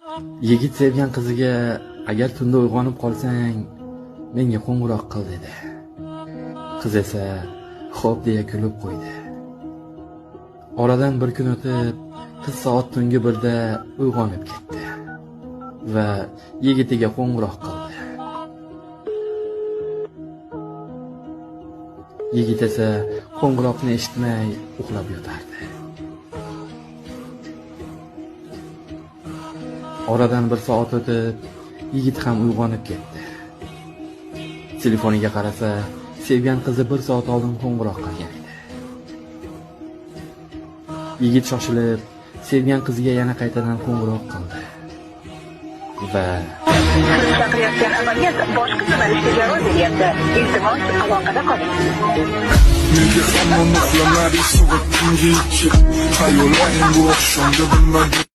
Yigit sevgan qiziga agar tunda uyg'onib qolsang, menga qo'ng'iroq qil dedi. Qiz esa xo'p deya kulib qo'ydi. Oradan bir kun o'tib, qiz soat tungi 1da uyg'onib ketdi va yigitiga qo'ng'iroq qildi. Yigit esa qo'ng'iroqni eshitmay uxlab yotardi. Oradan bir soat o'tib, yigit ham uyg'onib ketdi. Telefoniga qarasa, sevgan qizi 1 soat oldin qo'ng'iroq qilgan edi. Yigit shoshilib, sevgan qiziga yana qaytadan qo'ng'iroq qildi. Va chaqirayotgan amaliyot boshqa yo'nalishga javob beryapti. Iltimos, aloqada qoling. Nega hamma uxlamadi soat tungi 2? Xayollaring bu oqshomda bilmadim.